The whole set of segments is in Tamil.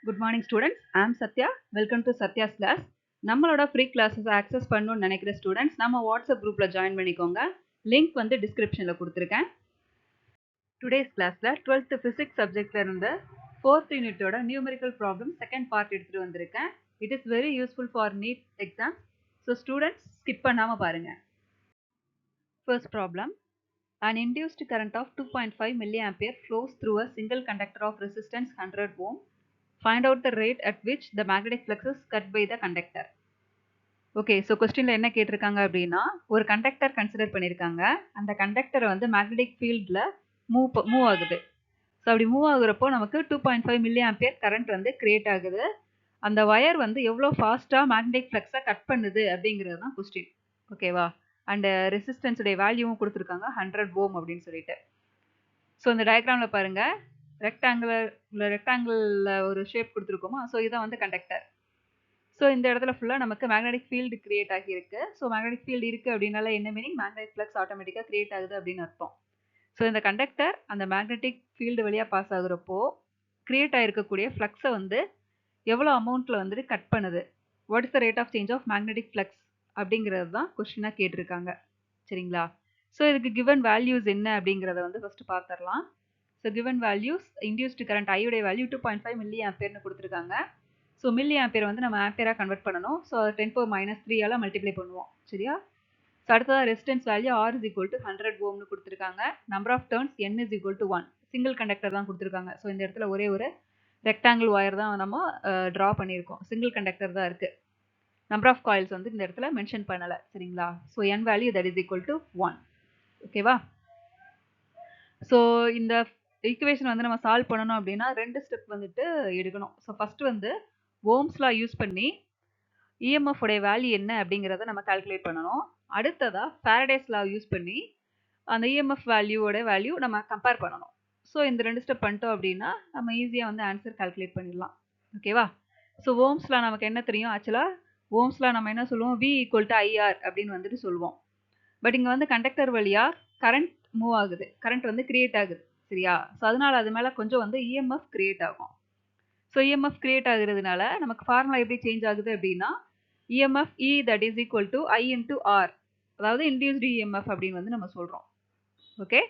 Good morning students. I am Satya. Welcome to Satya's class. நம்மளோட free classes access பண்ணணும்னு நினைக்கிற students நம்ம வாட்ஸ்அப் குரூப்ல ஜாயின் பண்ணிக்கோங்க. லிங்க் வந்து டிஸ்கிரிப்ஷன்ல கொடுத்துருக்கேன். டுடேஸ் கிளாஸ்ல 12th physics subjectல இருந்து 4th யூனிட்டோட numerical problem second part எடுத்துட்டு வந்திருக்கேன். It is very useful for NEET exam. So students skip பண்ணாம பாருங்க. First problem. An induced current of 2.5 milliampere flows through a single conductor of resistance 100 ohm. Find out the rate at which the magnetic flux is cut by the conductor. Okay, so கொஸ்டின்ல என்ன கேட்டிருக்காங்க அப்படின்னா, ஒரு கண்டக்டர் கன்சிடர் பண்ணியிருக்காங்க. அந்த கண்டக்டர் வந்து மேக்னெட்டிக் ஃபீல்டில் மூவ் ஆகுது. ஸோ அப்படி மூவ் ஆகுறப்போ நமக்கு 2.5 மில்லி ஆம்பியர் கரண்ட் வந்து கிரியேட் ஆகுது. அந்த ஒயர் வந்து எவ்வளோ ஃபாஸ்ட்டாக மேக்னெட்டிக் ஃப்ளக்ஸை கட் பண்ணுது அப்படிங்கிறது தான் கொஸ்டின். ஓகேவா? அண்ட் ரெசிஸ்டன்ஸுடைய வேல்யூவும் கொடுத்துருக்காங்க 100 ஓம் அப்படின்னு சொல்லிட்டு. ஸோ இந்த டயக்ராமில் பாருங்கள், ரெக்டாங்கிளில் ஒரு ஷேப் கொடுத்துருக்கோமா, ஸோ இதான் வந்து கண்டக்டர். ஸோ இந்த இடத்துல ஃபுல்லாக நமக்கு மேக்னெட்டிக் ஃபீல்டு கிரியேட் ஆகியிருக்கு. ஸோ மேக்னெட்டிக் ஃபீல்டு இருக்குது அப்படின்னால என்ன மீனிங், மேக்னெட்டிக் ஃப்ளக்ஸ் ஆட்டோமேட்டிக்காக கிரியேட் ஆகுது அப்படின்னு அர்த்தம். ஸோ இந்த கண்டக்டர் அந்த மேக்னெட்டிக் ஃபீல்டு வழியாக பாஸ் ஆகுறப்போ கிரியேட் ஆகிருக்கக்கூடிய ஃப்ளக்ஸை வந்து எவ்வளோ அமௌண்ட்டில் வந்துட்டு கட் பண்ணுது, what is the rate of change of magnetic flux அப்படிங்கிறது தான் கொஸ்டினாக கேட்டிருக்காங்க. சரிங்களா? ஸோ இதுக்கு கிவன் வேல்யூஸ் என்ன அப்படிங்கிறத வந்து ஃபஸ்ட்டு பார்த்துடலாம். So given values, induced current ஐயுடைய வேல்யூ 2.5 மில்லி ஆம்பியர்னு கொடுத்துருக்காங்க. ஸோ மில்லி ஆம்பியர் வந்து நம்ம ஆம்பியராக கன்வெர்ட் பண்ணணும். ஸோ 10⁻³ மல்டிப்ளை பண்ணுவோம். சரியா? ஸோ அடுத்ததாக resistance value R is equal to 100 ஓம்னு கொடுத்துருக்காங்க. Number of turns N is equal to 1. Single conductor தான் கொடுத்துருக்காங்க. ஸோ இந்த இடத்துல ஒரே ஒரு ரெக்டாங்கிள் ஒயர் தான் நம்ம ட்ரா பண்ணியிருக்கோம். சிங்கிள் கண்டக்டர் தான் இருக்குது. நம்பர் ஆஃப் காயில்ஸ் வந்து இந்த இடத்துல மென்ஷன் பண்ணலை. சரிங்களா? So N value that is equal to 1. ஓகேவா? ஸோ இந்த ஈக்குவேஷன் வந்து நம்ம சால்வ் பண்ணணும் அப்படின்னா 2 ஸ்டெப் வந்துட்டு எடுக்கணும். ஸோ ஃபஸ்ட்டு வந்து ஓம்ஸ் லா யூஸ் பண்ணி இஎம்எஃப் உடைய வேல்யூ என்ன அப்படிங்கிறத நம்ம கால்குலேட் பண்ணணும். அடுத்ததாக ஃபாரடேஸ் லா யூஸ் பண்ணி அந்த இஎம்எஃப் வேல்யூவோட வேல்யூ நம்ம கம்பேர் பண்ணணும். ஸோ இந்த 2 ஸ்டெப் பண்ணிட்டோம் அப்படின்னா நம்ம ஈஸியாக வந்து ஆன்சர் கால்குலேட் பண்ணிடலாம். ஓகேவா? ஸோ ஓம்ஸ்லா நமக்கு என்ன தெரியும், ஆக்சுவலாக ஓம்ஸ்லா நம்ம என்ன சொல்லுவோம், V = IR அப்படின்னு வந்துட்டு சொல்லுவோம். பட் இங்கே வந்து கண்டக்டர் வழியாக கரண்ட் மூவ் ஆகுது, கரண்ட் வந்து கிரியேட் ஆகுது. சரியா? ஸோ அதனால் அது மேலே கொஞ்சம் வந்து இஎம்எஃப் கிரியேட் ஆகும். ஸோ இஎம்எஃப் கிரியேட் ஆகுறதுனால நமக்கு ஃபார்முலா எப்படி சேஞ்ச் ஆகுது அப்படின்னா, EMF E that is equal to I into R, அதாவது இன்டியூஸ்டு இஎம்எஃப் அப்படின்னு வந்து நம்ம சொல்கிறோம். ஓகே,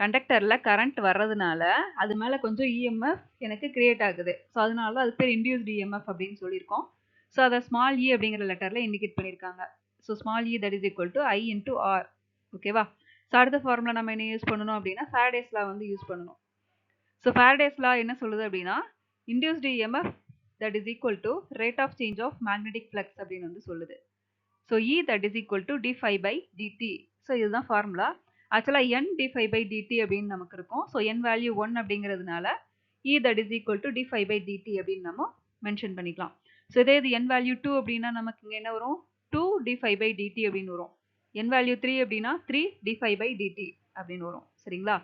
கண்டக்டரில் கரண்ட் வர்றதுனால அது மேலே கொஞ்சம் இஎம்எஃப் எனக்கு கிரியேட் ஆகுது. ஸோ அதனால அது பேர் இன்டியூஸ்டு இஎம்எஃப் அப்படின்னு சொல்லியிருக்கோம். ஸோ அதை ஸ்மால் இ அப்படிங்கிற லெட்டரில் இண்டிகேட் பண்ணியிருக்காங்க. So small E that is equal to I into R. ஓகேவா? ஸோ அடுத்த ஃபார்முலா நம்ம என்ன யூஸ் பண்ணணும் அப்படின்னா ஃபாரடேஸ் லா வந்து யூஸ் பண்ணணும். ஸோ ஃபாரடேஸ் லா என்ன சொல்லுது அப்படின்னா, induced EMF that is equal to rate of change of magnetic flux அப்படின்னு வந்து சொல்லுது. So E that is equal to d phi by dt. So இதுதான் ஃபார்முலா. ஆக்சுவலாக N d phi by dt அப்படின்னு நமக்கு இருக்கும். ஸோ N வேல்யூ 1 அப்படிங்கிறதுனால E that is equal to d phi by dt அப்படின்னு நம்ம மென்ஷன் பண்ணிக்கலாம். ஸோ இதே இது N வேல்யூ 2 அப்படின்னா நமக்கு இங்கே என்ன வரும், 2 d phi by dt அப்படின்னு வரும். N வேல்யூ 3 அப்படின்னா 3 d phi by dt அப்படின்னு வரும். சரிங்களா?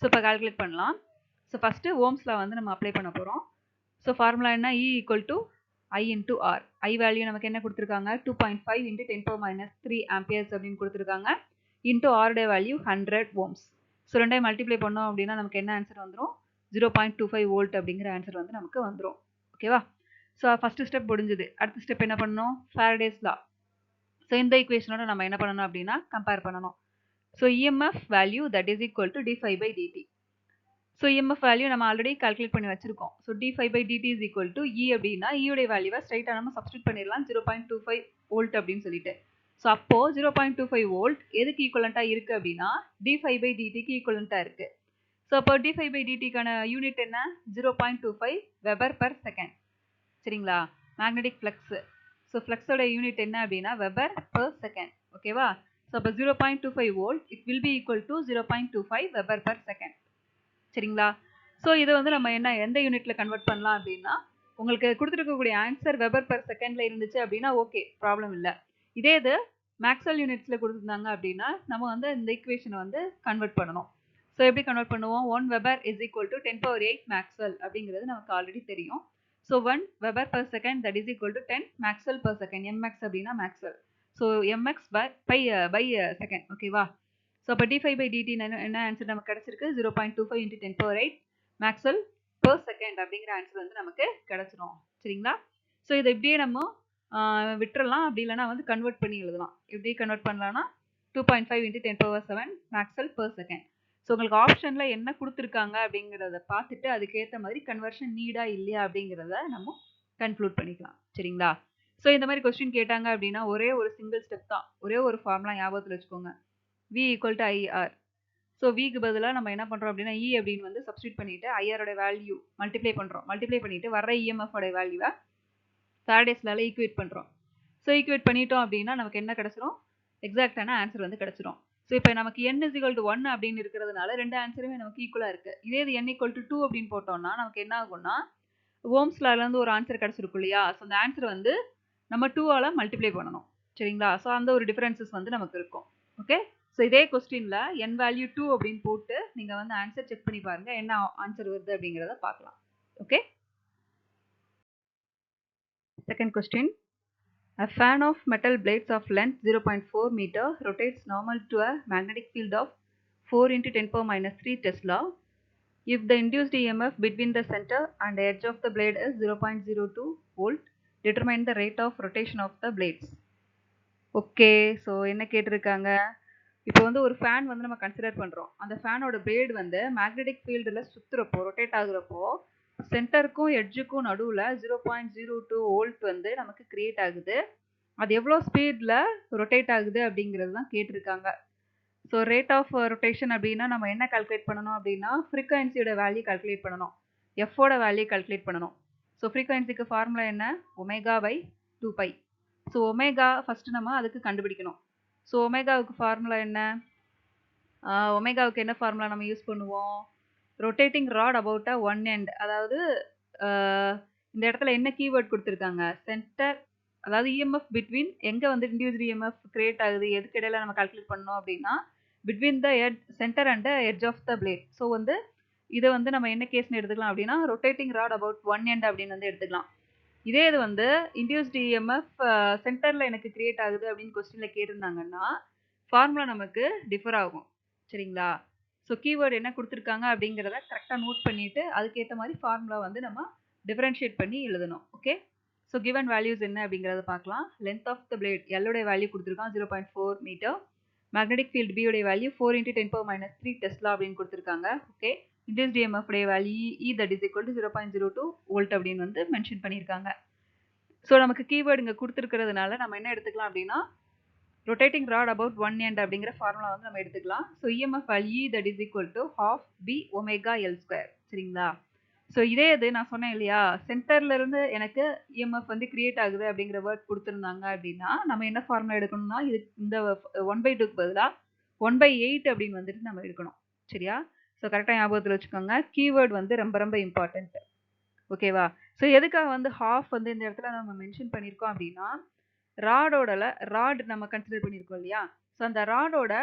ஸோ இப்போ கால்குலேட் பண்ணலாம். ஸோ ஃபஸ்ட்டு ஓம்ஸ்லா வந்து நம்ம அப்ளை பண்ண போகிறோம். ஸோ ஃபார்முலா என்ன, E = I into R. I வேல்யூ நமக்கு என்ன கொடுத்துருக்காங்க, 2.5 × 10⁻³ ஆம்பியர்ஸ் அப்படின்னு கொடுத்துருக்காங்க. இன்ட்டு ஆருடைய வேல்யூ 100 ஓம்ஸ். ஸோ ரெண்டையும் மல்டிப்ளை பண்ணோம் அப்படின்னா நமக்கு என்ன ஆன்சர் வந்துடும், 0.25 வோல்ட் அப்படிங்கிற ஆன்சர் வந்து நமக்கு வந்துடும். ஓகேவா? ஸோ ஃபஸ்ட்டு ஸ்டெப் முடிஞ்சுது. அடுத்த ஸ்டெப் என்ன பண்ணணும், ஃபாரடேஸ் லா. ஸோ இந்த ஈக்குவேஷனோட நம்ம என்ன பண்ணணும் அப்படின்னா கம்பேர் பண்ணணும். So EMF value that is equal to d phi by dt. So EMF value நம்ம ஆல்ரெடி கால்குலேட் பண்ணி வச்சிருக்கோம். So d phi by dt is equal to E அப்படின்னா ஈயுடைய வேல்யூவை ஸ்ட்ரைட்டாக நம்ம சப்ஸ்டியூட் பண்ணிடலாம், 0.25 வோல்ட் அப்படின்னு சொல்லிட்டு. ஸோ அப்போது 0.25 வோல்ட் எதுக்கு ஈக்குவலண்ட்டாக இருக்குது அப்படின்னா d phi by dtக்கு ஈக்குவலண்ட்டாக இருக்குது. ஸோ அப்போ d phi by dtக்கான யூனிட் என்ன, 0.25 வெபர் பர் செகண்ட். சரிங்களா? Magnetic flux. ஸோ ஃப்ளக்ஸோட யூனிட் என்ன அப்படின்னா வெபர் பர் செகண்ட். ஓகேவா? ஸோ அப்போ 0.25 volt it will be equal to 0.25 weber per second. சரிங்களா? ஸோ இதை வந்து நம்ம எந்த யூனிட்டில் கன்வெர்ட் பண்ணலாம் அப்படின்னா, உங்களுக்கு கொடுத்துருக்கக்கூடிய ஆன்சர் வெபர் பர் செகண்டில் இருந்துச்சு அப்படின்னா ஓகே, ப்ராப்ளம் இல்லை. இதே இது மேக்ஸ்வெல் யூனிட்ஸில் கொடுத்துருந்தாங்க அப்படின்னா நம்ம வந்து இந்த ஈக்குவேஷனை வந்து கன்வெர்ட் பண்ணணும். ஸோ எப்படி கன்வெர்ட் பண்ணுவோம், 1 weber is equal to 10⁸ maxwell அப்படிங்கிறது நமக்கு ஆல்ரெடி தெரியும். So 1 weber per second that is equal to 10 maxwell per second. mx அப்படின்னா maxwell. So mx by second. ஓகேவா? ஸோ அப்போ d phi by dt என்ன ஆன்சர் நமக்கு கிடச்சிருக்கு, 0.25 × 10⁸ மேக்ஸ்வெல் per second அப்படிங்கிற ஆன்சர் வந்து நமக்கு கிடைச்சிரும். சரிங்களா? ஸோ இதை இப்படியே நம்ம விட்டுறலாம். அப்படி இல்லைன்னா வந்து கன்வெர்ட் பண்ணி எழுதலாம். எப்படி கன்வெர்ட் பண்ணலாம்னா 2.5 × 10⁻⁷ மேக்ஸ்வெல் பெர் செகண்ட். ஸோ உங்களுக்கு ஆப்ஷன்ல என்ன கொடுத்துருக்காங்க அப்படிங்கிறத பார்த்துட்டு அதுக்கேற்ற மாதிரி கன்வர்ஷன் நீடா இல்லையா அப்படிங்கிறத நம்ம கன்க்ளூட் பண்ணிக்கலாம். சரிங்களா? ஸோ இந்த மாதிரி கொஸ்டின் கேட்டாங்க அப்படின்னா ஒரே ஒரு சிங்கிள் ஸ்டெப் தான். ஒரே ஒரு ஃபார்முலா ஞாபகத்தில் வச்சுக்கோங்க. V = IR. ஸோ விக்கு பதிலாக நம்ம என்ன பண்ணுறோம் அப்படின்னா இ அப்படின்னு வந்து சப்ஸ்டியூட் பண்ணிட்டு ஐஆரோட வேல்யூ மல்டிப்ளை பண்ணுறோம். மல்டிப்ளை பண்ணிட்டு வர இஎம்எஃபோட வேல்யூவை ஃபாரடேஸ் லால ஈக்குவேட் பண்ணுறோம். ஸோ ஈக்குவேட் பண்ணிட்டோம் அப்படின்னா நமக்கு என்ன கிடைச்சிரும்? எக்ஸாக்டான ஆன்சர் வந்து கிடைச்சிரும். ஸோ இப்போ நமக்கு n = 1 அப்படின்னு இருக்கிறதுனால ரெண்டு ஆன்சருமே நமக்கு ஈக்குவலாக இருக்குது. இதே இது n = 2 அப்படின்னு போட்டோம்னா நமக்கு என்ன ஆகும்னா ஓம்ஸ் லாலேருந்து ஒரு ஆன்சர் கிடைச்சிருக்கும் இல்லையா? ஸோ அந்த ஆன்சர் வந்து நம்ம 2ஆல் மல்டிப்ளை பண்ணணும். சரிங்களா? ஸோ அந்த ஒரு டிஃபரன்சஸ் வந்து நமக்கு இருக்கும். ஓகே. ஸோ இதே கொஸ்டின்ல n வேல்யூ 2 அப்படின்னு போட்டு நீங்கள் வந்து ஆன்சர் செக் பண்ணி பாருங்க என்ன ஆன்சர் வருது அப்படிங்கிறத பார்க்கலாம். Okay. Second question. A fan of metal blades of length 0.4 meter rotates normal to a magnetic field of 4 × 10⁻³ Tesla. If the induced EMF between the center and the edge of the blade is 0.02 volt, determine the rate of rotation of the blades. Okay. So என்ன கேட்டிருக்காங்க? இப்போ வந்து ஒரு ஃபேன் வந்து நம்ம கன்சிடர் பண்ணுறோம். அந்த ஃபேனோட பிளேடு வந்து மேக்னெட்டிக் ஃபீல்டில் சுற்றுறப்போ ரொட்டேட் ஆகுறப்போ சென்டருக்கும் எட்ஜுக்கும் நடுவில் 0.02 வோல்ட் வந்து நமக்கு கிரியேட் ஆகுது. அது எவ்வளோ ஸ்பீடில் ரொட்டேட் ஆகுது அப்படிங்கிறது தான் கேட்டிருக்காங்க. ஸோ ரேட் ஆஃப் ரொட்டேஷன் அப்படின்னா நம்ம என்ன கால்குலேட் பண்ணணும் அப்படின்னா ஃப்ரீக்வன்சியோட வேல்யூ கால்குலேட் பண்ணணும். எஃபோட வேல்யூ கால்குலேட் பண்ணணும். ஸோ ஃப்ரீக்வன்சிக்கு ஃபார்முலா என்ன? ω/2π. ஸோ ஒமேகா ஃபஸ்ட்டு நம்ம அதுக்கு கண்டுபிடிக்கணும். ஸோ ஒமேகாவுக்கு ஃபார்முலா என்ன? ஒமேகாவுக்கு என்ன ஃபார்முலா நம்ம யூஸ் பண்ணுவோம்? Rotating rod about a one end. அதாவது இந்த இடத்துல என்ன கீவேர்ட் கொடுத்துருக்காங்க? சென்டர், அதாவது இஎம்எஃப் பிட்வீன் எங்கே வந்து இண்டிவிஜுவல் இஎம்எஃப் கிரியேட் ஆகுது எதுக்கு இடையில நம்ம கால்குலேட் பண்ணோம் அப்படின்னா between the centre and edge of the blade. So வந்து இதை வந்து நம்ம என்ன கேஸ்னு எடுத்துக்கலாம் அப்படின்னா rotating rod about one end அப்படின்னு வந்து எடுத்துக்கலாம். இதே இது வந்து இண்டியூஸ்ட் இஎம்எஃப் சென்டரில் எனக்கு கிரியேட் ஆகுது அப்படின்னு கொஸ்டினில் கேட்டிருந்தாங்கன்னா ஃபார்முலா நமக்கு டிஃபர் ஆகும். சரிங்களா? ஸோ கீவேர்டு என்ன கொடுத்துருக்காங்க அப்படிங்கிறத கரெக்டாக நோட் பண்ணிவிட்டு அதுக்கேற்ற மாதிரி ஃபார்முலா வந்து நம்ம டிஃபரன்ஷியேட் பண்ணி எழுதணும். ஓகே. ஸோ கிவன் வேல்யூஸ் என்ன அப்படிங்கிறத பார்க்கலாம். லென்த் ஆஃப் த பிளேட் எல்லோடைய வேல்யூ கொடுத்துருக்கான் 0.4 மீட்டர். மேக்னெட்டிக் ஃபீல்டு பியோடைய வேல்யூ 4 × 10⁻³ டெஸ்லா அப்படின்னு கொடுத்துருக்காங்க. ஓகே. இண்டியூஸ்ட் இஎம்எஃப் உடைய value E that is equal to 0.02 volt அப்படின்னு வந்து மென்ஷன் பண்ணியிருக்காங்க. ஸோ நமக்கு கீவேர்டு இங்கே கொடுத்துருக்கிறதுனால நம்ம என்ன எடுத்துக்கலாம் அப்படின்னா rotating rod about one end அப்படிங்கிற ஃபார்முலா வந்து நம்ம எடுத்துக்கலாம். So EMF value that is equal to ½ BωL². சரிங்களா? ஸோ இதே இது நான் சொன்னேன் இல்லையா, சென்டர்ல இருந்து எனக்கு இஎம்எஃப் வந்து கிரியேட் ஆகுது அப்படிங்கிற வேர்ட் கொடுத்துருந்தாங்க அப்படின்னா நம்ம என்ன ஃபார்முலா எடுக்கணும்னா இது இந்த 1/2க்கு பதிலாக 1/8 அப்படின்னு வந்துட்டு நம்ம எடுக்கணும். சரியா? ஸோ கரெக்டாக ஞாபகத்தில் வச்சுக்கோங்க. கீவேர்டு வந்து ரொம்ப ரொம்ப இம்பார்ட்டன்ட். ஓகேவா? ஸோ எதுக்காக வந்து ½ வந்து இந்த இடத்துல நம்ம மென்ஷன் பண்ணியிருக்கோம் அப்படின்னா ராட் நம்ம கன்சிடர் பண்ணியிருக்கோம் இல்லையா? ஸோ அந்த ராடோட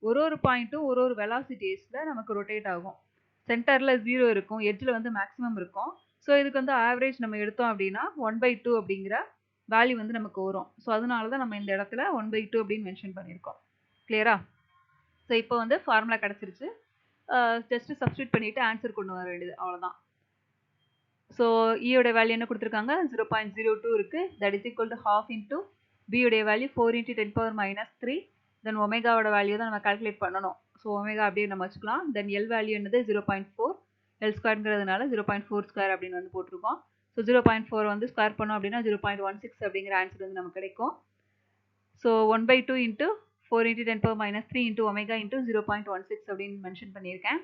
ஒரு பாயிண்ட்டும் ஒரு வெலாசிட்டிஸில் நமக்கு ரொட்டேட் ஆகும். சென்டரில் 0 இருக்கும், எட்ஜில் வந்து மேக்ஸிமம் இருக்கும். ஸோ இதுக்கு வந்து ஆவரேஜ் நம்ம எடுத்தோம் அப்படின்னா 1/2 அப்படிங்கிற வேல்யூ வந்து நமக்கு வரும். ஸோ அதனால தான் நம்ம இந்த இடத்துல 1/2 அப்படின்னு மென்ஷன் பண்ணியிருக்கோம். கிளியரா? ஸோ இப்போ வந்து ஃபார்முலா கிடச்சிருச்சு. ஜஸ்ட் சப்ஸ்டியூட் பண்ணிவிட்டு ஆன்சர் கொண்டு வர வேண்டியது, அவ்வளோதான். ஸோ ஈயோட வேல்யூ என்ன கொடுத்துருக்காங்க? 0.02 இருக்குது. That is equal to ½ into பியோடைய வேல்யூ 4 × 10⁻³ தென் ஒமேகாவோட வேல்யூ தான் நம்ம கால்குலேட் பண்ணணும். ஸோ ஒமேகா அப்படியே நம்ம வச்சுக்கலாம். தென் எல் வேல்யூ என்னது 0.4, L²ங்கிறதுனால 0.42 அப்படின்னு வந்து போட்டிருக்கோம். ஸோ 0.4 வந்து ஸ்கொயர் பண்ணோம் அப்படின்னா 0.16 அப்படிங்கிற ஆன்சர் வந்து நமக்கு கிடைக்கும். So 1/2 into 4 × 10⁻³ into omega into 0.16 அப்படின்னு மென்ஷன் பண்ணியிருக்கேன்.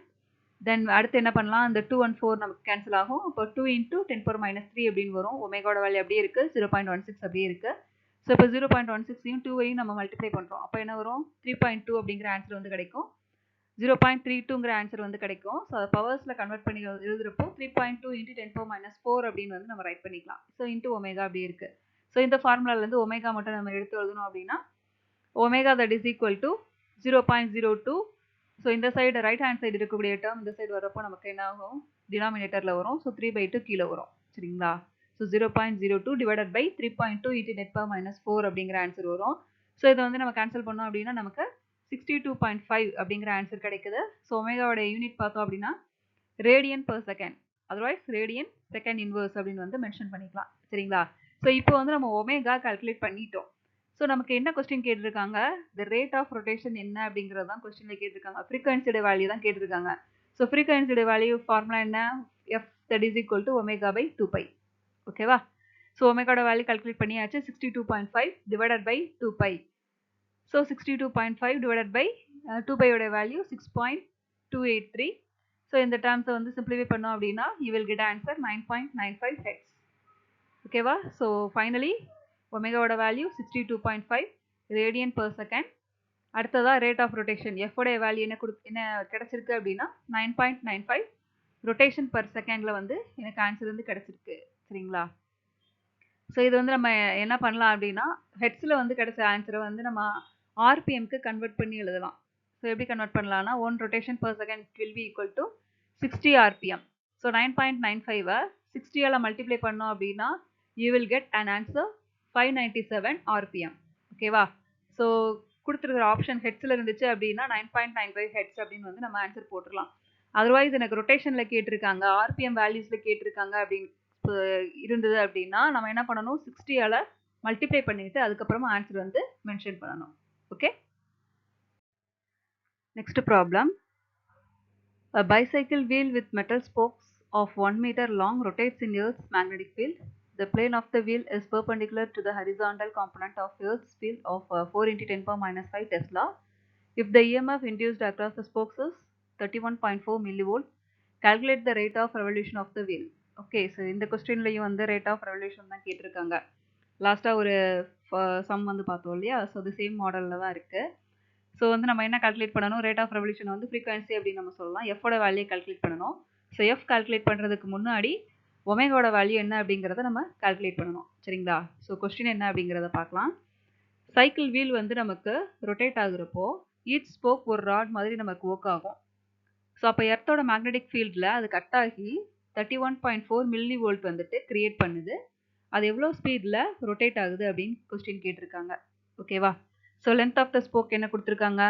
தென் அடுத்து என்ன பண்ணலாம்? இந்த 2 and 4 நமக்கு கேன்சல் ஆகும். இப்போ 2 × 10⁻³ அப்படின்னு வரும். ஒமேகாவோட வேல்யூ அப்படியே இருக்குது, 0.16 அப்படியே இருக்குது. ஸோ இப்போ 0.16ஐயும் 2ஐயும் நம்ம மல்டிப்ளை பண்ணுறோம். அப்போ என்ன வரும்? 3.2 அப்படிங்கிற ஆன்சர் வந்து கிடைக்கும். 0.32ங்கிற ஆன்சர் வந்து கிடைக்கும். ஸோ அதை பவர்ஸில் கன்வெர்ட் பண்ணி எழுதுறப்போ 3.2 × 10⁻⁴ அப்படின்னு வந்து நம்ம ரைட் பண்ணிக்கலாம். ஸோ இன்ட்டு ஒமேகா அப்படி இருக்குது. ஸோ இந்த ஃபார்முலாலேருந்து ஒமேகா மட்டும் நம்ம எடுத்து எழுதணும் அப்படின்னா omega that is equal to 0.02. So இந்த சைடு ரைட் ஹேண்ட் சைடு இருக்கக்கூடிய டேர்ம் இந்த சைடு வரப்போ நமக்கு என்ன ஆகும்? டினாமினேட்டரில் வரும். ஸோ 3/2 கீழே வரும். சரிங்களா? ஸோ 0.02 டிவைடட் பை 3.2 × 10⁻⁴ அப்படிங்கிற ஆன்சர் வரும். ஸோ இதை வந்து நம்ம கேன்சல் பண்ணோம் அப்படின்னா நமக்கு 62.5 அப்படிங்கிற ஆன்சர் கிடைக்குது. ஸோ ஒமேகாவோட யூனிட் பார்த்தோம் அப்படின்னா radian per second. Otherwise radian second inverse அப்படின்னு வந்து மென்ஷன் பண்ணிக்கலாம். சரிங்களா? ஸோ இப்போ வந்து நம்ம ஒமேகா கால்குலேட் பண்ணிட்டோம். ஸோ நமக்கு என்ன கொஸ்டின் கேட்டிருக்காங்க, த ரேட் ஆஃப் ரொட்டேஷன் என்ன அப்படிங்கிறது தான் கொஸ்டினில் கேட்டிருக்காங்க. ஃப்ரீக்வன்சியோட வேல்யூ தான் கேட்டிருக்காங்க. ஸோ ஃப்ரீக்வன்சியோட வேல்யூ ஃபார்முலா என்ன, F that is equal to omega by 2π. ஓகேவா? ஸோ ஒமேகாவோட வேல்யூ கால்குலேட் பண்ணியாச்சு. 62.5 divided by 2π. So 62.5 divided by 2π ஓட வேல்யூ 6.283. ஸோ இந்த டேர்ம்ஸை வந்து சிம்பிளிஃபை பண்ணோம் அப்படின்னா you will get answer 9.95 hertz. ஓகேவா? ஸோ ஃபைனலி ஒமேகாவோட வேல்யூ 62.5 ரேடியன் பெர் செகண்ட். அடுத்ததா ரேட் ஆஃப் ரொட்டேஷன் எஃப் உடைய வேல்யூ என்ன கிடைச்சிருக்கு அப்படின்னா 9.95 ரொட்டேஷன் பர் செகண்ட்ல வந்து எனக்கு ஆன்சர் வந்து கிடைச்சிருக்கு. சரிங்களா? ஸோ இது வந்து நம்ம என்ன பண்ணலாம் அப்படின்னா ஹெட்ஸில் வந்து கிடைச்ச ஆன்சரை வந்து நம்ம ஆர்பிஎம்க்கு கன்வெர்ட் பண்ணி எழுதலாம். ஸோ எப்படி கன்வெர்ட் பண்ணலாம்னா 1 rotation per second will be equal to 60 RPM. So 9.95 60ஆல் மல்டிப்ளை பண்ணோம் அப்படின்னா you will get an answer 597 RPM. ஓகேவா? ஸோ கொடுத்துருக்கிற ஆப்ஷன் ஹெட்ஸில் இருந்துச்சு அப்படின்னா 9.95 ஹெட்ஸ் அப்படின்னு வந்து நம்ம ஆன்சர் போட்டுடலாம். அதர்வைஸ் எனக்கு ரொட்டேஷனில் கேட்டிருக்காங்க, ஆர்பிஎம் வேல்யூஸில் கேட்டிருக்காங்க அப்படின்னு இருந்தது அப்படின்னா நம்ம என்ன பண்ணணும், 60ஆல் மல்டிப்ளை பண்ணிட்டு அதுக்கப்புறமா ஆன்சர் வந்து மென்ஷன் பண்ணணும். Okay, next problem. A bicycle wheel with metal spokes of 1 meter long rotates in Earth's magnetic field. The plane of the wheel is perpendicular to the horizontal component of Earth's field of 4 × 10⁻⁵ Tesla. If the EMF induced across the spokes is 31.4 millivolt, calculate the rate of revolution of the wheel. Okay, so இந்த கொஸ்டின்லையும் வந்து ரேட் ஆஃப் ரெவல்யூஷன் தான் கேட்டிருக்காங்க. லாஸ்ட்டாக ஒரு சம் வந்து பார்த்தோம் இல்லையா? ஸோ அது சேம் மாடலில் தான் இருக்குது. ஸோ வந்து நம்ம என்ன கால்குலேட் பண்ணணும், ரேட் ஆஃப் ரெவல்யூஷன் வந்து ஃப்ரீக்வன்சி அப்படின்னு நம்ம சொல்லலாம். எஃபோட வேல்யூ கால்குலேட் பண்ணணும். ஸோ எஃப் கால்குலேட் பண்ணுறதுக்கு முன்னாடி ஒமேகாவோட வேல்யூ என்ன அப்படிங்கிறத நம்ம கால்குலேட் பண்ணணும். சரிங்களா? ஸோ கொஸ்டின் என்ன அப்படிங்கிறத பார்க்கலாம். சைக்கிள் வீல் வந்து நமக்கு ரொட்டேட் ஆகுறப்போ ஈச் ஸ்போக் ஒரு ராட் மாதிரி நமக்கு ஒர்க் ஆகும். ஸோ அப்போ எர்த்தோட மேக்னெட்டிக் ஃபீல்டில் அது கட் ஆகி 31.4 மில்லி வோல்ட் வந்துட்டு கிரியேட் பண்ணுது. அது எவ்வளோ ஸ்பீடில் ரொட்டேட் ஆகுது அப்படின்னு கொஸ்டின் கேட்டிருக்காங்க. ஓகேவா? So length of the spoke என்ன கொடுத்துருக்காங்க,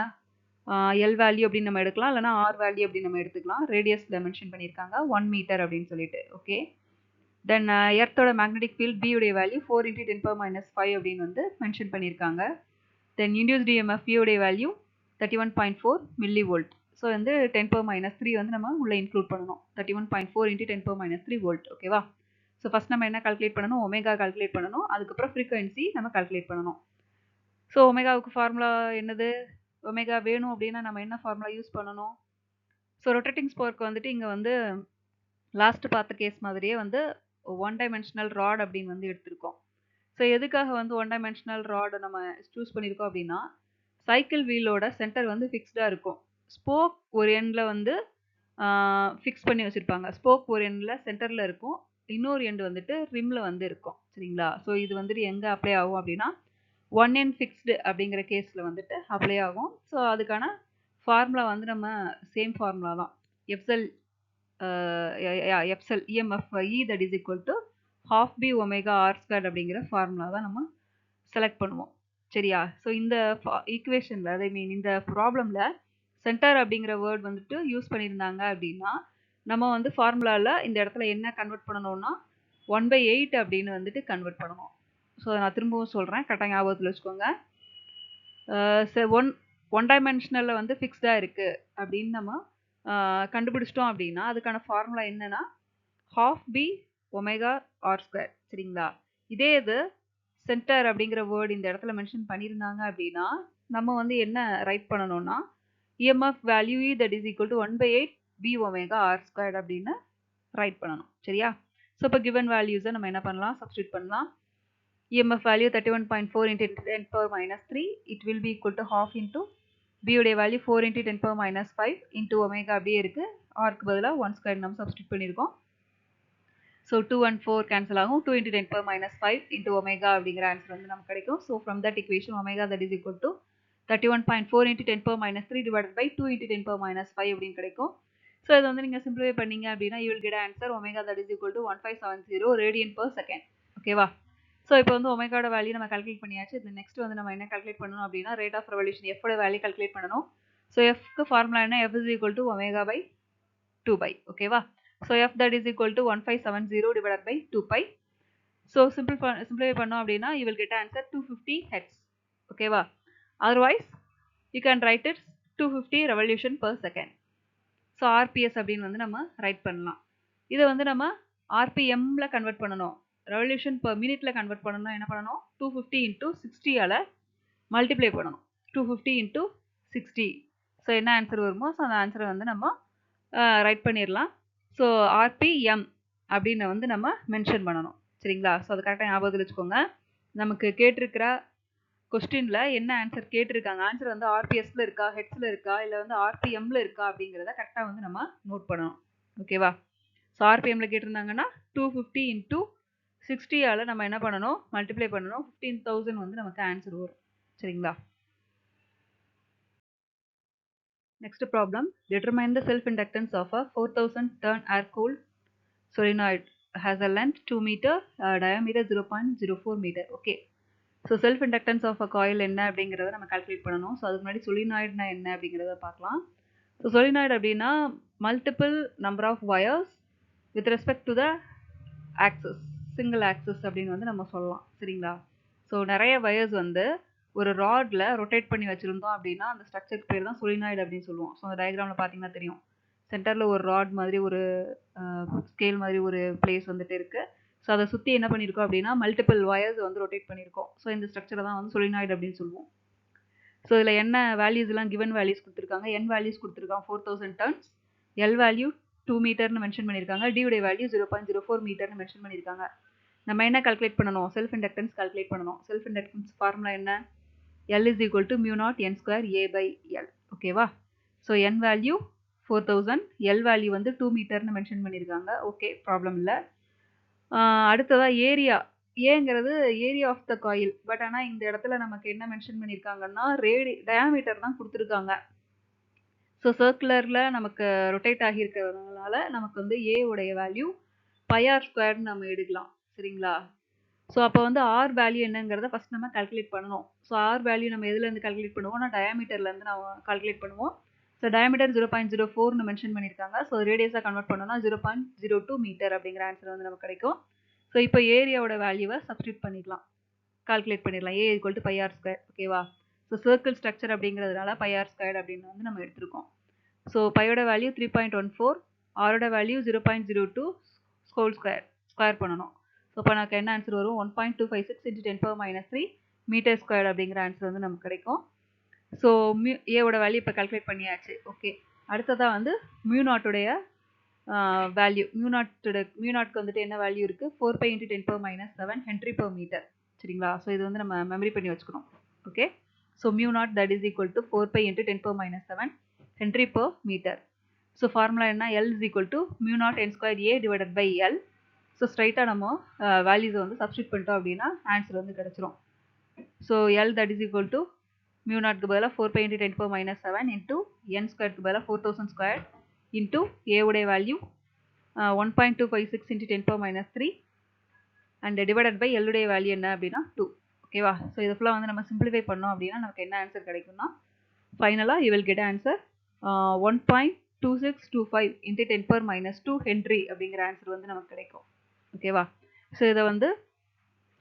எல் வேல்யூ அப்படின்னு நம்ம எடுக்கலாம், இல்லைனா ஆர் வேல்யூ அப்படின்னு நம்ம எடுத்துக்கலாம். ரேடியஸில் மென்ஷன் பண்ணியிருக்காங்க 1 மீட்டர் அப்படின்னு சொல்லிட்டு. ஓகே, தென் எர்த்தோட மேக்னெட்டிக் ஃபீல்ட் பி உடைய வேல்யூ 4 × 10⁻⁵ அப்படின்னு வந்து மென்ஷன் பண்ணியிருக்காங்க. தென் இன்டியூஸ்ட் இஎம்எஃப் பி உடைய வேல்யூ 31.4 மில்லி வோல்ட். ஸோ வந்து 10⁻³ வந்து நம்ம உள்ளே இன்க்ளூட் பண்ணணும். 31.4 × 10⁻³ வோல்ட். ஓகேவா? ஸோ ஃபஸ்ட் நம்ம என்ன கால்குலேட் பண்ணணும், ஒமேகா கால்குலேட் பண்ணணும். அதுக்கப்புறம் ஃப்ரீக்வன்சி நம்ம கால்குலேட் பண்ணணும். ஸோ ஒமேகாவுக்கு ஃபார்முலா என்னது, ஒமேகா வேணும் அப்படின்னா நம்ம என்ன ஃபார்முலா யூஸ் பண்ணணும். ஸோ ரொட்டேட்டிங் ஸ்போர்க்கு வந்துட்டு இங்கே வந்து லாஸ்ட் பார்த்த கேஸ் மாதிரியே வந்து 1 டைமென்ஷனல் ராட் அப்படின்னு வந்து எடுத்திருக்கோம். ஸோ எதுக்காக வந்து 1 டைமென்ஷனல் ராடு நம்ம சூஸ் பண்ணியிருக்கோம் அப்படின்னா சைக்கிள் வீலோட சென்டர் வந்து ஃபிக்ஸ்டாக இருக்கும். ஸ்போக் ஒரு எண்டில் வந்து ஃபிக்ஸ் பண்ணி வச்சுருப்பாங்க. ஸ்போக் ஒரு எண்டில் சென்டரில் இருக்கும், இன்னொரு எண்டு வந்துட்டு ரிம்மில் வந்து இருக்கும். சரிங்களா? ஸோ இது வந்துட்டு எங்கே அப்ளை ஆகும் அப்படின்னா 1 எண்ட் ஃபிக்ஸ்டு அப்படிங்கிற கேஸில் வந்துட்டு அப்ளை ஆகும். ஸோ அதுக்கான ஃபார்முலா வந்து நம்ம சேம் ஃபார்முலா தான், எஃப்செல் EMF E that is equal to ½ B omega r² அப்படிங்கிற ஃபார்முலா தான் நம்ம செலக்ட் பண்ணுவோம். சரியா? ஸோ இந்த ஈக்குவேஷனில் ஐ மீன் இந்த ப்ராப்ளமில் சென்டர் அப்படிங்கிற வேர்ட் வந்துட்டு யூஸ் பண்ணியிருந்தாங்க அப்படின்னா நம்ம வந்து ஃபார்முலாவில் இந்த இடத்துல என்ன கன்வெர்ட் பண்ணணும்னா 1/8 அப்படின்னு வந்துட்டு கன்வெர்ட் பண்ணணும். ஸோ நான் திரும்பவும் சொல்கிறேன், கரெக்டாக ஞாபகத்தில் வச்சுக்கோங்க. ஒன் டைமென்ஷனலில் வந்து ஃபிக்ஸ்டாக இருக்குது அப்படின்னு நம்ம கண்டுபிடிச்சிட்டோம் அப்படின்னா அதுக்கான ஃபார்முலா என்னன்னா ½ பி ஒமேகா r². சரிங்களா? இதே இது சென்டர் அப்படிங்கிற வேர்டு இந்த இடத்துல மென்ஷன் பண்ணியிருந்தாங்க அப்படின்னா நம்ம வந்து என்ன ரைட் பண்ணணும்னா EMF value E that is equal to 1/8 B omega r² அப்படின்னு ரைட் பண்ணணும். சரியா? ஸோ இப்போ கிவன் வேல்யூஸை நம்ம என்ன பண்ணலாம், சப்ஸ்டியூட் பண்ணலாம். EMF value 31.4 × 10⁻³ it will be equal to ½ into B உடைய வேல்யூ 4 × 10⁻5 இன்ட்டு ஒமேகா அப்படியே இருக்குது. ஆர்க்கு பதிலாக 1² நம்ம சப்ஸ்டியூட் பண்ணியிருக்கோம். ஸோ 2 and 4 கேன்சல் ஆகும். 2 × 10⁻5 இன்ட்டு ஒமேகா அப்படிங்கிற ஆன்சர் வந்து நமக்கு கிடைக்கும். So from that equation omega that is equal to 31.4 × 10⁻³ divided by 2 × 10⁻5 அப்படின்னு கிடைக்கும். ஸோ இதை வந்து நீங்கள் சிம்பிளிஃபை பண்ணீங்க அப்படின்னா you will get answer omega that is equal to 1570 radian per second. ஓகேவா? ஸோ இப்போ வந்து ஒமேகாவோட வேல்யூ நம்ம கால்குலேட் பண்ணியாச்சு. இது நெக்ஸ்ட் வந்து நம்ம என்ன கால்குலேட் பண்ணணும் அப்படின்னா ரேட் ஆஃப் ரெவல்யூஷன் எஃபோட வேல்யூ கால்குலேட் பண்ணணும். ஸோ எஃப்க்கு ஃபார்முலா என்ன, F is equal to omega by 2π. ஓகேவா? So F that is equal to 1570 divided by 2 pi. So simplify பண்ணோம் அப்படின்னா you will get answer 250 hertz. Okay வா? Otherwise you can write it 250 revolution per second. So RPS அப்படின்னு வந்து நம்ம write பண்ணலாம். இதை வந்து நம்ம RPMல convert பண்ணணும். revolution per minuteல convert பண்ணணும் என்ன பண்ணணும் 250 into 60 ஆல multiply பண்ணணும் 250 into 60. ஸோ என்ன ஆன்சர் வருமோ ஸோ அந்த ஆன்சரை வந்து நம்ம ரைட் பண்ணிடலாம். ஸோ RPM அப்படின்னு வந்து நம்ம மென்ஷன் பண்ணணும் சரிங்களா. ஸோ அது கரெக்டாக ஞாபகத்தில் வச்சுக்கோங்க. நமக்கு கேட்டிருக்கிற கொஸ்டின்ல என்ன ஆன்சர் கேட்டிருக்காங்க, ஆன்சர் வந்து ஆர்பிஎஸ்ல இருக்கா, ஹெட்ஸ்ல இருக்கா, இல்லை வந்து ஆர்பிஎம்ல இருக்கா அப்படிங்கிறத கரெக்டாக வந்து நம்ம நோட் பண்ணணும். ஓகேவா. ஸோ ஆர்பிஎம்ல கேட்டிருந்தாங்கன்னா 250 into 60ஆல நம்ம என்ன பண்ணணும் மல்டிப்ளை பண்ணணும். 15,000 வந்து நமக்கு ஆன்சர் வரும் சரிங்களா. Next problem, determine the self-inductance of a 4000 turn air-cooled solenoid has a length 2 meter, diameter 0.04 meter. Okay. So self-inductance of a coil என்ன அப்படிங்கிறத நம்ம கால்குலேட் பண்ணணும். ஸோ அதுக்கு முன்னாடி solenoidனா என்ன அப்படிங்கிறத பார்க்கலாம். ஸோ solenoid அப்படின்னா multiple number of wires with respect to the axis, single axis அப்படின்னு வந்து நம்ம சொல்லலாம் சரிங்களா. ஸோ நிறைய வயர்ஸ் வந்து ஒரு ராட்ல ரொட்டேட் பண்ணி வச்சிருந்தோம் அப்படின்னா அந்த ஸ்ட்ரக்சருக்கு பேர் தான் solenoid அப்படின்னு சொல்லுவோம். ஸோ அந்த டயக்ராமில் பார்த்தீங்கன்னா தெரியும், சென்டரில் ஒரு ராட் மாதிரி ஒரு ஸ்கேல் மாதிரி ஒரு பிளேஸ் வந்துட்டு இருக்கு. ஸோ அதை சுற்றி என்ன பண்ணியிருக்கோம் அப்படின்னா மல்டிபிள் வயர்ஸ் வந்து ரொட்டேட் பண்ணியிருக்கோம். ஸோ இந்த ஸ்ட்ரக்சரை தான் வந்து solenoid அப்படின்னு சொல்லுவோம். ஸோ இதில் என்ன வேல்யூஸ் எல்லாம் கிவன் வேல்யூஸ் கொடுத்துருக்காங்க, n வேல்யூஸ் கொடுத்துருக்காங்க 4000 டர்ன்ஸ், L வேல்யூ 2 மீட்டர்னு மென்ஷன் பண்ணியிருக்காங்க, D உடைய வேல்யூ 0.04 மீட்டர்னு மென்ஷன் பண்ணியிருக்காங்க. நம்ம என்ன கால்குலேட் பண்ணணும், செல்ஃப் இண்டக்டன்ஸ் கால்குலேட் பண்ணணும். செல்ஃப் இண்டக்டன்ஸ் ஃபார்முலா என்ன, L is equal to mu naught n square A by L. ஓகேவா. So n value 4000, L value வந்து 2 மீட்டர்னு மென்ஷன் பண்ணியிருக்காங்க. ஓகே, ப்ராப்ளம் இல்லை. அடுத்ததா ஏரியா, ஏங்கிறது area of the coil. But ஆனால் இந்த இடத்துல நமக்கு என்ன மென்ஷன் பண்ணியிருக்காங்கன்னா டயாமீட்டர் தான் கொடுத்துருக்காங்க. ஸோ சர்க்குலரில் நமக்கு ரொட்டேட் ஆகியிருக்கிறதுனால நமக்கு வந்து ஏ உடைய வேல்யூ பைஆர் ஸ்கொயர்னு நம்ம எடுக்கலாம் சரிங்களா. ஸோ அப்போ வந்து ஆர் வேல்யூ என்னங்கிறத ஃபஸ்ட் நம்ம கால்குலேட் பண்ணணும். ஸோ ஆர் வேல்யூ நம்ம எதுலேருந்து கால்குலேட் பண்ணுவோம்னா டயாமீட்டர்லேருந்து நம்ம கால்குலேட் பண்ணுவோம். ஸோ டயாமீட்டர் 0.04ன்னு மென்ஷன் பண்ணியிருக்காங்க. ஸோ ரேடியஸாக கன்வெர்ட் பண்ணோம்னா 0.02 மீட்டர் அப்படிங்கிற ஆன்சர் வந்து நமக்கு கிடைக்கும். ஸோ இப்போ ஏரியாவோட வேல்யூவை சப்ஸ்டியூட் பண்ணிடலாம், கால்குலேட் பண்ணிடலாம். ஏ ஈக்குவல் டு பைஆர் ஸ்கொயர். ஓகேவா. ஸோ சர்க்கிள் ஸ்ட்ரக்சர் அப்படிங்கிறதுனால பைஆர் ஸ்கொயர் அப்படின்னு வந்து நம்ம எடுத்திருக்கோம். ஸோ பையோட வேல்யூ 3.14, ஆரோட வேல்யூ 0.02 ஹோல் ஸ்கொயர் பண்ணணும். ஸோ இப்போ நமக்கு என்ன ஆன்சர் வரும், 1.256 × 10⁻³ மீட்டர் ஸ்கொயர் அப்படிங்கிற ஆன்சர் வந்து நமக்கு கிடைக்கும். ஸோ ஏவோட வேல்யூ இப்போ கால்குலேட் பண்ணியாச்சு. ஓகே, அடுத்ததாக வந்து மியூ நாட்டுடைய வேல்யூ. மியூ நாட்க்கு வந்துட்டு என்ன வேல்யூ இருக்குது, 4π × 10⁻⁷ ஹென்ரி per மீட்டர் சரிங்களா. ஸோ இது வந்து நம்ம மெமரி பண்ணி வச்சுக்கணும். Okay, so mu naught that is equal to 4π × 10⁻⁷ henry per metre. So formula என்ன, L is equal to mu naught n square A divided by L. So ஸ்ட்ரைட்டாக நம்ம வேல்யூஸை வந்து சப்ஸ்டியூட் பண்ணிட்டோம் அப்படின்னா ஆன்சர் வந்து கிடச்சிரும். So L that is equal to mu நாட்க்கு பதிலாக 4π × 10⁻⁷ இன்ட்டு n ஸ்கொயருக்கு பதிலாக 4000 ஸ்கொயர் இன்ட்டு A உடைய value 1.256 × 10⁻³ and divided by L உடைய வேல்யூ என்ன அப்படின்னா 2. ஓகேவா. ஸோ இது ஃபுல்லாக வந்து நம்ம சிம்பிளிஃபை பண்ணோம் அப்படின்னா நமக்கு என்ன ஆன்சர் கிடைக்கும்னா ஃபைனலாக you will get answer 1.2625 × 10⁻² Henry அப்படிங்கிற ஆன்சர் வந்து நமக்கு கிடைக்கும். ஓகேவா. ஸோ இதை வந்து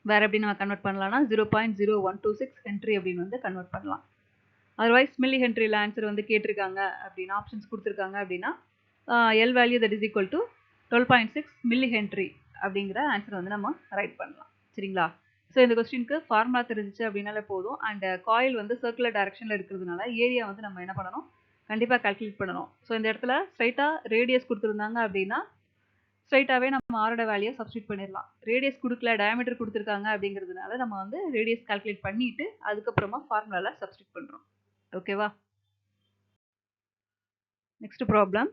வேறு எப்படி நம்ம கன்வெர்ட் பண்ணலாம்னா 0.0126 ஹென்ரி அப்படின்னு வந்து கன்வெர்ட் பண்ணலாம். அதர்வைஸ் மில்லி ஹென்ரியில் ஆன்சர் வந்து கேட்டிருக்காங்க அப்படின்னா, ஆப்ஷன்ஸ் கொடுத்துருக்காங்க அப்படின்னா L value that is equal to 12.6 milli Henry அப்படிங்கிற ஆன்சர் வந்து நம்ம ரைட் பண்ணலாம் சரிங்களா. ஸோ இந்த கொஸ்டினுக்கு ஃபார்முலா தெரிஞ்சிச்சு அப்படின்னாலே போதும். அண்ட் காயில் வந்து சர்க்குலர் டைரக்ஷனில் இருக்கிறதுனால ஏரியா வந்து நம்ம என்ன பண்ணணும், கண்டிப்பாக கால்குலேட் பண்ணணும். ஸோ இந்த இடத்துல ஸ்ட்ரைட்டாக ரேடியஸ் கொடுத்துருந்தாங்க அப்படின்னா ஸ்ட்ரைட்டாகவே நம்ம ஆரோட வேல்யூ சப்ஸ்டியூட் பண்ணிடலாம். ரேடியஸ் கொடுக்கல, டயாமீட்டர் கொடுத்துருக்காங்க அப்படிங்கிறதுனால நம்ம வந்து ரேடியஸ் கால்குலேட் பண்ணிட்டு அதுக்கப்புறமா ஃபார்முலாவில் சப்ஸ்டியூட் பண்ணுறோம். ஓகேவா. Next problem,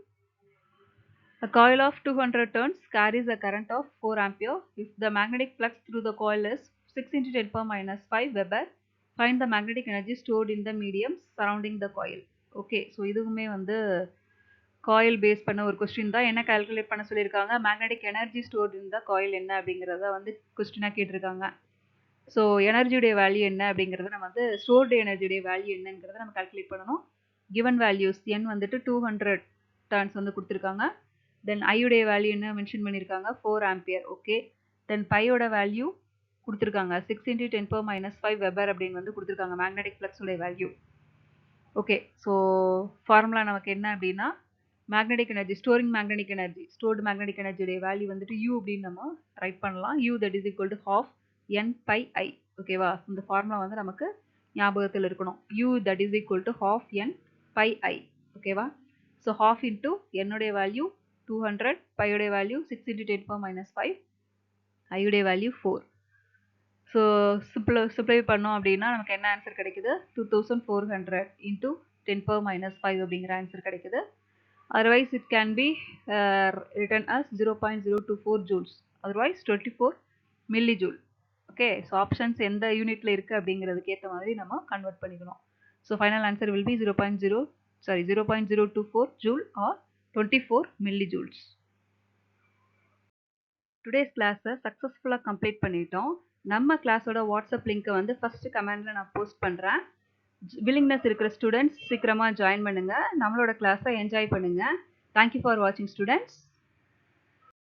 a coil of 200 turns carries a current of 4 ampere. If the magnetic flux through the coil is 6 × 10⁻⁵ Weber, find the magnetic energy stored in the medium surrounding the coil. Okay, so இதுவுமே வந்து காயில் பேஸ் பண்ண ஒரு கொஸ்டின் தான். என்ன கால்குலேட் பண்ண சொல்லியிருக்காங்க, மேக்னெட்டிக் எனர்ஜி ஸ்டோர்ட் இன் த காயில் என்ன அப்படிங்கிறத வந்து கொஸ்டினாக கேட்டிருக்காங்க. ஸோ எனர்ஜியுடைய வேல்யூ என்ன அப்படிங்கிறத நம்ம வந்து ஸ்டோர்டு எனர்ஜியுடைய வேல்யூ என்னங்கிறத நம்ம கால்குலேட் பண்ணணும். கிவன் வேல்யூஸ் n வந்துட்டு 200 டர்ன்ஸ் வந்து கொடுத்துருக்காங்க. தென் ஐயுடைய வேல்யூ என்ன மென்ஷன் பண்ணியிருக்காங்க 4 ஆம்பியர். ஓகே. தென் பையோட வேல்யூ கொடுத்துருக்காங்க 6 × 10⁻⁵ வெபர் அப்படின்னு வந்து கொடுத்துருக்காங்க மேக்னெட்டிக் ஃப்ளக்ஸோட வேல்யூ. ஓகே. ஸோ ஃபார்முலா நமக்கு என்ன அப்படின்னா மேக்னெட்டிக் எனர்ஜி ஸ்டோர்டு மேக்னெட்டிக் எனர்ஜியுடைய வேல்யூ வந்துட்டு U அப்படின்னு நம்ம ரைட் பண்ணலாம். U that is equal to half N/I. ஓகேவா? இந்த ஃபார்முலா வந்து நமக்கு ஞாபகத்தில் இருக்கணும். U that is equal to half N/I. ஓகேவா? ஸோ half into என்னுடைய வேல்யூ 200, பையோடைய வேல்யூ 6 × 10⁻⁵, ஐயுடைய வேல்யூ 4. ஸோ சிம்பிளை பண்ணோம் அப்படின்னா நமக்கு என்ன ஆன்சர் கிடைக்குது 2400 into 10⁻⁵ அப்படிங்கிற ஆன்சர் கிடைக்குது. Otherwise it can be written as 0.024 joules, otherwise 24 millijoule. Okay, so options எந்த யூனிட்ல இருக்கு அப்படிங்கிறதுக்கு ஏற்ற மாதிரி நம்ம கன்வெர்ட் பண்ணிக்கணும். So final answer will be 0.024 joule or 24 millijoules. Today's class சக்ஸஸ்ஃபுல்லாக கம்ப்ளீட் பண்ணிட்டோம். நம்ம கிளாஸோட வாட்ஸ்அப் லிங்க்கை வந்து ஃபர்ஸ்ட் கமெண்ட்ல நான் போஸ்ட் பண்ணுறேன். வில்லிங்னஸ் இருக்கிற ஸ்டூடெண்ட்ஸ் சீக்கிரமாக ஜாயின் பண்ணுங்க. நம்மளோட கிளாஸை என்ஜாய் பண்ணுங்க. தேங்க்யூ ஃபார் வாட்சிங் ஸ்டூடெண்ட்ஸ்.